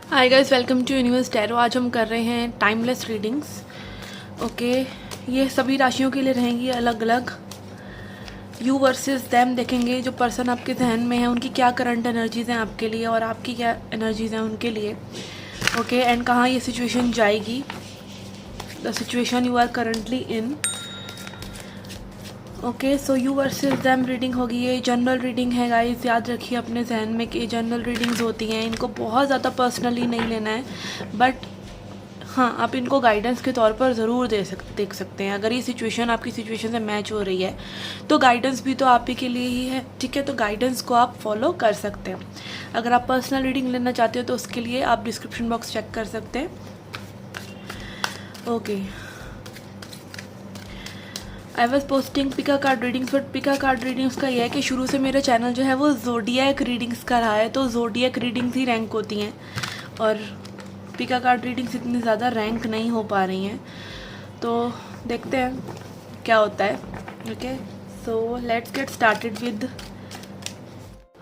Hi guys, welcome to Universe Tarot. आज हम कर रहे हैं टाइमलेस रीडिंग्स। ओके, ये सभी राशियों के लिए रहेंगी अलग अलग। यू वर्सेस देम देखेंगे, जो पर्सन आपके जहन में है उनकी क्या करंट एनर्जीज़ हैं आपके लिए और आपकी क्या एनर्जीज़ हैं उनके लिए। ओके, एंड कहाँ ये सिचुएशन जाएगी, the situation you are currently in. Okay, so you versus them reading होगी। ये जनरल रीडिंग है गाइस, याद रखिए अपने जहन में कि जनरल रीडिंग्स होती हैं, इनको बहुत ज़्यादा पर्सनली नहीं लेना है, बट हाँ आप इनको गाइडेंस के तौर पर ज़रूर देख सकते हैं। अगर ये सिचुएशन आपकी सिचुएशन से मैच हो रही है तो गाइडेंस भी तो आप ही के लिए ही है, ठीक है। तो गाइडेंस को आप फॉलो कर सकते हैं। अगर आप पर्सनल रीडिंग लेना चाहते हो तो उसके लिए आप डिस्क्रिप्शन बॉक्स चेक कर सकते हैं। Okay, I was posting Pika card readings, but Pika card readings का यह है कि शुरू से मेरा चैनल जो है वो ज़ोडिएक रीडिंग्स का रहा है, तो ज़ोडिएक रीडिंग्स ही रैंक होती हैं और पिका कार्ड रीडिंग्स इतनी ज़्यादा रैंक नहीं हो पा रही हैं। तो देखते हैं क्या होता है। Okay, so let's get started with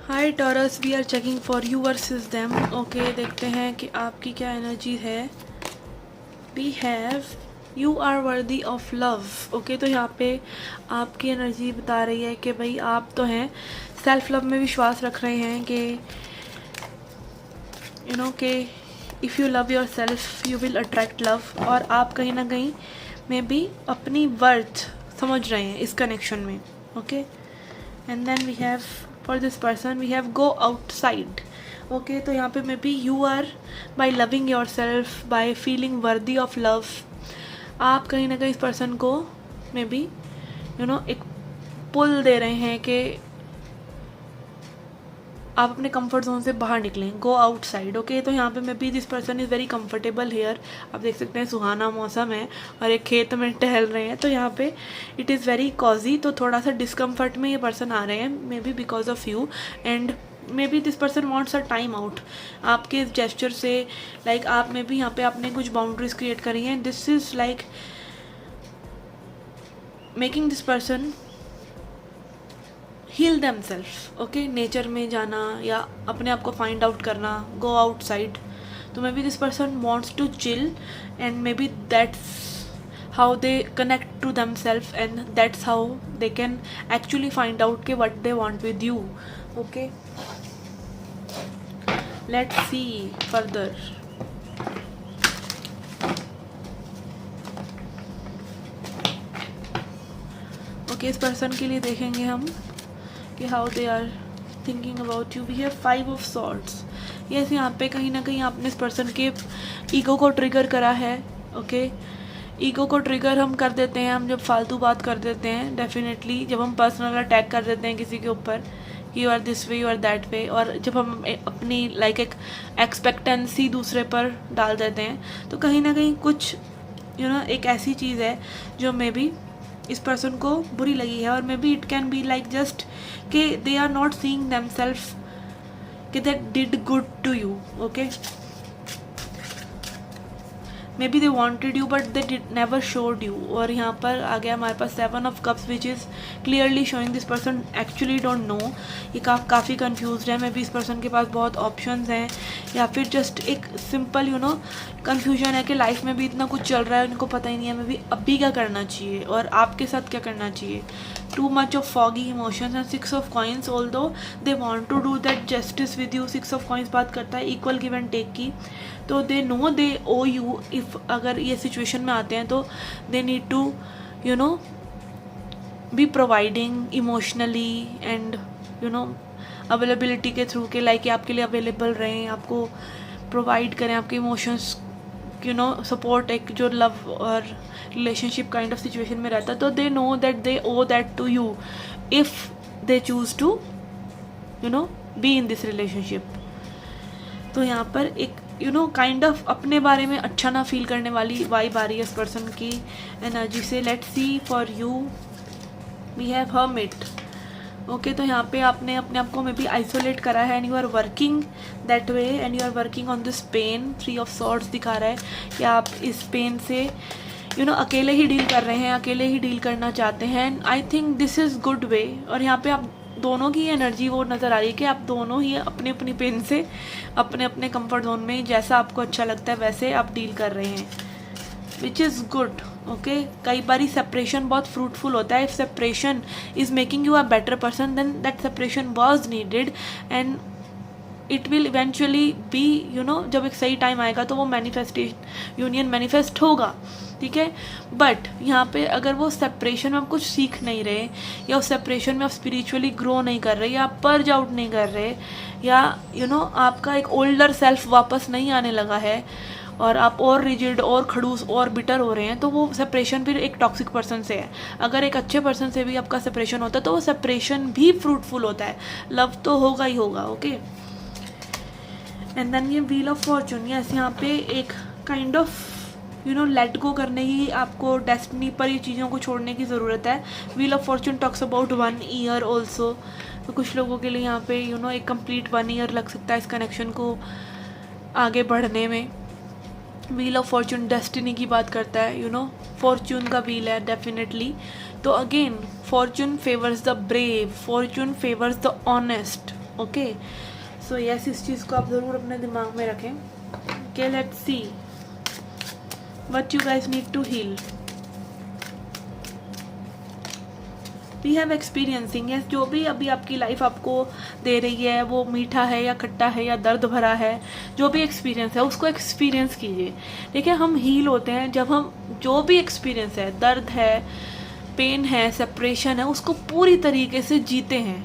hi Taurus, we are checking for you versus them. Okay, देखते हैं कि आपकी क्या एनर्जी है। We have you are worthy of love. Okay, तो यहाँ पे आपकी एनर्जी बता रही है कि भाई आप तो हैं सेल्फ लव में विश्वास रख रहे हैं कि यू नो कि if you love your self you will attract love, और आप कहीं ना कहीं में भी अपनी वर्थ समझ रहे हैं इस कनेक्शन में। Okay, and then we have for this person we have go outside. Okay, तो यहाँ पे maybe you are by loving yourself, by feeling worthy of love, आप कहीं ना कहीं इस पर्सन को मे बी एक पुल दे रहे हैं कि आप अपने कंफर्ट जोन से बाहर निकलें, गो आउटसाइड। ओके, तो यहाँ पे maybe this person is very comfortable here. आप देख सकते हैं सुहाना मौसम है और एक खेत में टहल रहे हैं, तो यहाँ पे इट इज़ वेरी कॉजी। तो थोड़ा सा डिस्कम्फर्ट में ये पर्सन आ रहे हैं may be because of you, and maybe this person wants a time out आपके इस जेस्चर से। लाइक आप में भी यहाँ पे आपने कुछ बाउंड्रीज क्रिएट करी हैं। This is like making this person heal themselves. Okay, nature में जाना या अपने आप को फाइंड आउट करना, गो आउटसाइड। तो maybe this person wants to chill and maybe that's how they connect to them self, and that's how they can actually find out के what they want with you. Okay, let's see further. Okay, इस person के लिए देखेंगे हम कि how they are thinking about you. We have 5 of swords. Yes, यहाँ पे कहीं ना कहीं आपने इस पर्सन के ईगो को ट्रिगर करा है। ओके, ईगो को ट्रिगर हम कर देते हैं हम जब फालतू बात कर देते हैं, डेफिनेटली जब हम पर्सनल अटैक कर देते हैं किसी के ऊपर, you are this way, you are that way, और जब हम अपनी लाइक एक एक्सपेक्टेंसी दूसरे पर डाल देते हैं, तो कहीं ना कहीं कुछ एक ऐसी चीज़ है जो मे बी इस पर्सन को बुरी लगी है, और maybe it can be like just कि they are not seeing them self कि that did good to you. Okay, maybe they wanted you but they did never showed you. और यहाँ पर आ गया हमारे पास 7 of cups, which is clearly showing this person actually don't know. ये काफ़ी कन्फ्यूज है। मे बी इस पर्सन के पास बहुत ऑप्शंस हैं, या फिर जस्ट एक सिंपल कन्फ्यूजन है कि लाइफ में भी इतना कुछ चल रहा है, उनको पता ही नहीं है मे बी अभी क्या करना चाहिए और आपके साथ क्या करना चाहिए। Too much of foggy emotions and 6 of coins, although they want to do that justice with you. 6 of coins बात करता है इक्वल गिव एंड टेक की, तो they know they owe you. If अगर ये सिचुएशन में आते हैं तो they need to be providing emotionally and availability के थ्रू के, लाइक आपके लिए अवेलेबल रहें, आपको प्रोवाइड करें आपके इमोशंस सपोर्ट, एक जो लव और रिलेशनशिप काइंड ऑफ सिचुएशन में रहता है। तो they know that they owe that to you if they choose to be in this relationship. तो यहाँ पर एक काइंड ऑफ अपने बारे में अच्छा ना फील करने वाली वाइब आ रही है इस पर्सन की एनर्जी से। Let's see for you, we have hermit. Okay, तो यहाँ पे आपने अपने आप को मे बी आइसोलेट करा है and you are working that way, and you are working on this pain. 3 of swords दिखा रहा है कि आप इस पेन से अकेले ही डील कर रहे हैं, अकेले ही डील करना चाहते हैं, and I think this is good way. और यहाँ पे आप दोनों की एनर्जी वो नज़र आ रही है कि आप दोनों ही अपनी अपनी पेन से अपने अपने कंफर्ट जोन में जैसा आपको अच्छा लगता है वैसे आप डील कर रहे हैं, विच इज़ गुड। ओके, कई बार सेपरेशन बहुत फ्रूटफुल होता है। If separation is making you a better person then that separation was needed and it will eventually be जब एक सही टाइम आएगा तो वो मैनिफेस्टेशन यूनियन मैनिफेस्ट होगा, ठीक है। बट यहाँ पे अगर वो सेपरेशन में आप कुछ सीख नहीं रहे, या उस सेपरेशन में आप स्पिरिचुअली ग्रो नहीं कर रहे, या आप पर्ज आउट नहीं कर रहे, या आपका एक ओल्डर सेल्फ वापस नहीं आने लगा है और आप और रिजिड और खड़ूस और बिटर हो रहे हैं, तो वो सेपरेशन फिर एक टॉक्सिक पर्सन से है। अगर एक अच्छे पर्सन से भी आपका सेपरेशन होता है तो वो सेपरेशन भी फ्रूटफुल होता है, लव तो होगा ही होगा। ओके, एंड देन ये व्हील ऑफ फॉर्चून, यस, यहाँ पे एक काइंड ऑफ लेट गो करने की, आपको डेस्टिनी पर ये चीज़ों को छोड़ने की ज़रूरत है। Wheel of Fortune talks about 1 year also, तो कुछ लोगों के लिए यहाँ पे एक कंप्लीट 1 ईयर लग सकता है इस कनेक्शन को आगे बढ़ने में। व्हील ऑफ फॉर्चून डेस्टिनी की बात करता है, फॉर्चून का व्हील है डेफिनेटली। तो again Fortune favours the brave, Fortune favours the honest. Okay, so yes, इस चीज़ को आप ज़रूर अपने दिमाग में रखें। Okay, let's C what you guys need to heal. We have experiencing, yes, जो भी अभी आपकी लाइफ आपको दे रही है वो मीठा है या खट्टा है या दर्द भरा है, जो भी एक्सपीरियंस है उसको एक्सपीरियंस कीजिए। देखिए, हम हील होते हैं जब हम जो भी एक्सपीरियंस है, दर्द है, पेन है, सेपरेशन है, उसको पूरी तरीके से जीते हैं,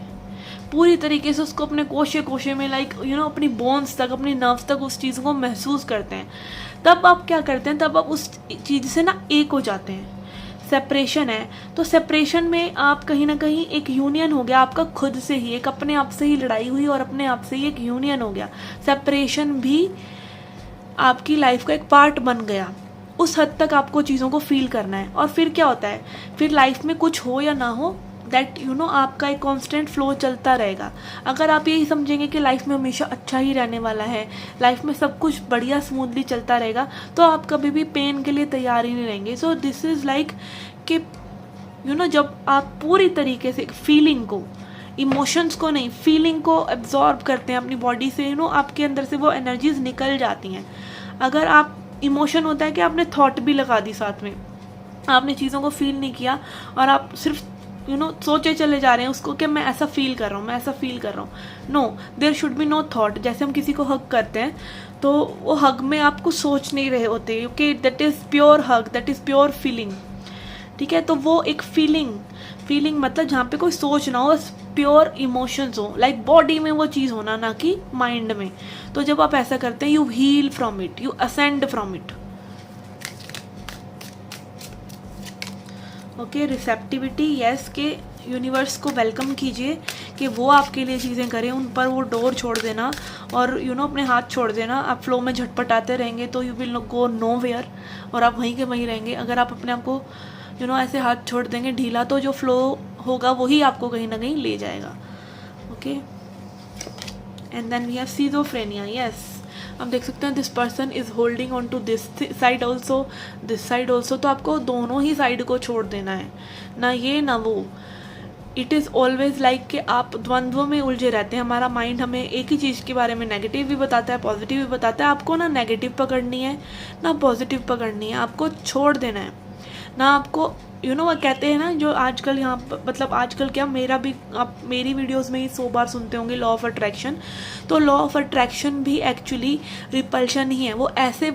पूरी तरीके से उसको अपने कोशे कोशे में अपनी बोन्स तक, अपनी नर्व्स तक उस चीज़ को महसूस करते हैं। तब आप क्या करते हैं, तब आप उस चीज़ से एक हो जाते हैं। सेपरेशन है तो सेपरेशन में आप कहीं ना कहीं एक यूनियन हो गया आपका खुद से ही, एक अपने आप से ही लड़ाई हुई और अपने आप से ही एक यूनियन हो गया। सेपरेशन भी आपकी लाइफ का एक पार्ट बन गया। उस हद तक आपको चीज़ों को फील करना है। और फिर क्या होता है, फिर लाइफ में कुछ हो या ना हो, दैट आपका एक कांस्टेंट फ्लो चलता रहेगा। अगर आप यही समझेंगे कि लाइफ में हमेशा अच्छा ही रहने वाला है, लाइफ में सब कुछ बढ़िया स्मूथली चलता रहेगा, तो आप कभी भी पेन के लिए तैयार ही नहीं रहेंगे। सो दिस इज़ लाइक कि जब आप पूरी तरीके से फीलिंग को, इमोशंस को नहीं, फीलिंग को एब्जॉर्ब करते हैं अपनी बॉडी से, आपके अंदर से वो एनर्जीज निकल जाती हैं। अगर आप इमोशन होता है कि आपने थॉट भी लगा दी साथ में, आपने चीज़ों को फील नहीं किया और आप सिर्फ सोचे चले जा रहे हैं उसको कि मैं ऐसा फील कर रहा हूँ, मैं ऐसा फील कर रहा हूँ। No, there should be no thought. जैसे हम किसी को हग करते हैं तो वो हग में आप कुछ सोच नहीं रहे होते, okay, that is pure hug, that is pure feeling, ठीक है। तो वो एक फीलिंग मतलब जहाँ पे कोई सोच ना हो, बस प्योर इमोशंस हो, लाइक बॉडी में वो चीज़ होना, ना कि माइंड में। तो जब आप ऐसा करते हैं, you heal from it, you ascend from it. Okay, receptivity, yes, के यूनिवर्स को वेलकम कीजिए कि वो आपके लिए चीज़ें करें, उन पर वो डोर छोड़ देना और अपने हाथ छोड़ देना। आप फ्लो में झटपटाते रहेंगे तो you will go nowhere, और आप वहीं के वहीं रहेंगे। अगर आप अपने आप को ऐसे हाथ छोड़ देंगे ढीला, तो जो फ्लो होगा वही आपको कहीं ना कहीं ले जाएगा। Okay, and then we have schizophrenia, yes, आप देख सकते हैं this person is holding on to this side also, this side also. तो आपको दोनों ही साइड को छोड़ देना है, ना ये ना वो। इट इज़ ऑलवेज लाइक कि आप द्वंद्व में उलझे रहते हैं। हमारा माइंड हमें एक ही चीज़ के बारे में नेगेटिव भी बताता है, पॉजिटिव भी बताता है। आपको ना नेगेटिव पकड़नी है ना पॉजिटिव पकड़नी है, आपको छोड़ देना है ना। आपको वो कहते हैं ना, जो आजकल यहाँ मतलब आजकल क्या, मेरा भी, आप मेरी वीडियोस में ही 100 बार सुनते होंगे लॉ ऑफ अट्रैक्शन। तो लॉ ऑफ अट्रैक्शन भी एक्चुअली रिपल्शन ही है, वो ऐसे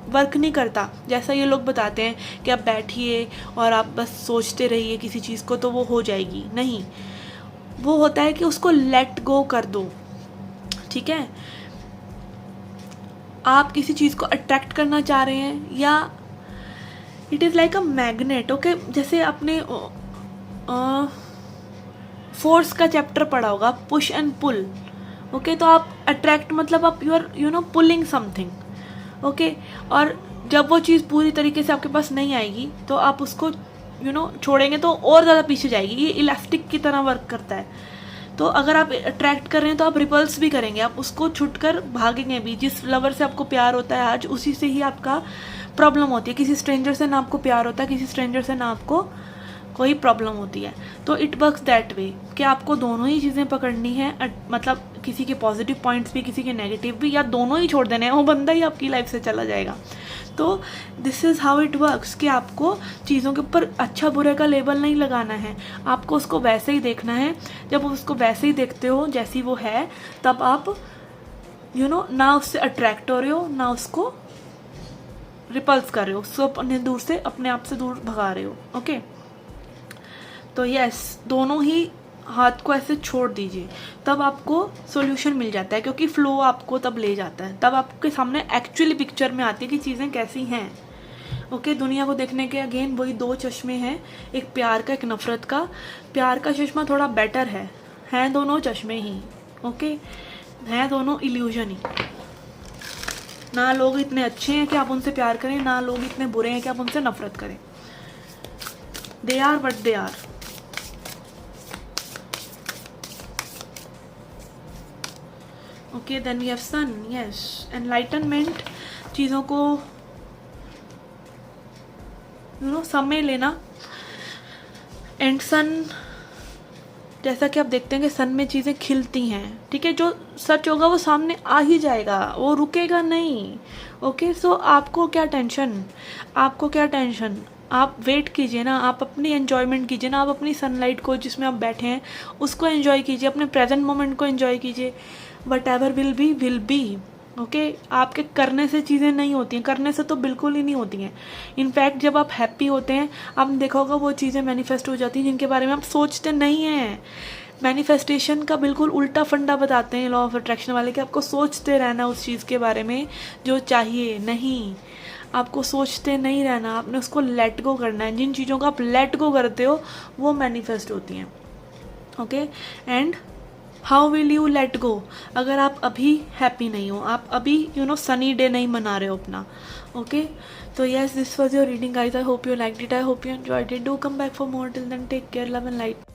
वर्क नहीं करता जैसा ये लोग बताते हैं कि आप बैठिए और आप बस सोचते रहिए किसी चीज़ को तो वो हो जाएगी। नहीं, वो होता है कि उसको लेट गो कर दो, ठीक है। आप किसी चीज़ को अट्रैक्ट करना चाह रहे हैं, या it is like a magnet, okay. जैसे आपने फोर्स का चैप्टर पढ़ा होगा, पुश एंड पुल, ओके। तो आप अट्रैक्ट मतलब आप you are pulling something, okay. और जब वो चीज़ पूरी तरीके से आपके पास नहीं आएगी तो आप उसको छोड़ेंगे तो और ज़्यादा पीछे जाएगी। ये इलास्टिक की तरह वर्क करता है। तो अगर आप अट्रैक्ट कर रहे हैं तो आप रिपल्स भी करेंगे, आप उसको छुटकर भागेंगे भी। जिस लवर से आपको प्यार होता है आज, उसी से ही आपका प्रॉब्लम होती है। किसी स्ट्रेंजर से ना आपको प्यार होता है, किसी स्ट्रेंजर से ना आपको वही प्रॉब्लम होती है। तो इट वर्क्स दैट वे कि आपको दोनों ही चीज़ें पकड़नी है, मतलब किसी के पॉजिटिव पॉइंट्स भी, किसी के नेगेटिव भी, या दोनों ही छोड़ देने हैं, वो बंदा ही आपकी लाइफ से चला जाएगा। तो this is how it works कि आपको चीज़ों के ऊपर अच्छा बुरे का लेबल नहीं लगाना है, आपको उसको वैसे ही देखना है। जब उसको वैसे ही देखते हो जैसी वो है, तब आप ना उससे अट्रैक्ट हो रहे हो, ना उसको रिपल्स कर रहे हो, उसको अपने आप से दूर भगा रहे हो। ओके, तो यस, दोनों ही हाथ को ऐसे छोड़ दीजिए, तब आपको सॉल्यूशन मिल जाता है, क्योंकि फ्लो आपको तब ले जाता है, तब आपके सामने एक्चुअली पिक्चर में आती है कि चीज़ें कैसी हैं। ओके, दुनिया को देखने के अगेन वही दो चश्मे हैं, एक प्यार का, एक नफरत का। प्यार का चश्मा थोड़ा बेटर है दोनों चश्मे ही। ओके, हैं दोनों इल्यूजन ही। ना लोग इतने अच्छे हैं कि आप उनसे प्यार करें, ना लोग इतने बुरे हैं कि आप उनसे नफरत करें। They are what they are. Okay, then we have sun. Yes, enlightenment, चीज़ों को समय लेना। एंड सन, जैसा कि आप देखते हैं कि सन में चीज़ें खिलती हैं, ठीक है, जो सच होगा वो सामने आ ही जाएगा, वो रुकेगा नहीं। ओके, सो आपको क्या टेंशन, आप वेट कीजिए ना, आप अपनी एन्जॉयमेंट कीजिए ना, आप अपनी सनलाइट को जिसमें आप बैठे हैं उसको एन्जॉय कीजिए, अपने प्रेजेंट मोमेंट को एन्जॉय कीजिए। What ever will be. Okay, आपके करने से चीज़ें नहीं होती हैं, करने से तो बिल्कुल ही नहीं होती हैं। इनफैक्ट जब आप हैप्पी होते हैं, आपने देखा होगा वो चीज़ें मैनिफेस्ट हो जाती हैं जिनके बारे में आप सोचते नहीं हैं। मैनिफेस्टेशन का बिल्कुल उल्टा फंडा बताते हैं लॉ ऑफ अट्रैक्शन वाले, कि आपको सोचते रहना उस चीज़ के बारे में जो चाहिए। नहीं, आपको सोचते नहीं रहना, आपने उसको लेट गो करना है। जिन चीज़ों को आप लेट गो करते हो वो मैनिफेस्ट होती हैं। Okay, and how will you let go? अगर आप अभी हैप्पी नहीं हो, आप अभी सनी डे नहीं मना रहे हो अपना। ओके, तो yes, this was your reading guys. I hope you liked it, I hope you enjoyed it. Do come back for more. Till then take care, love and light.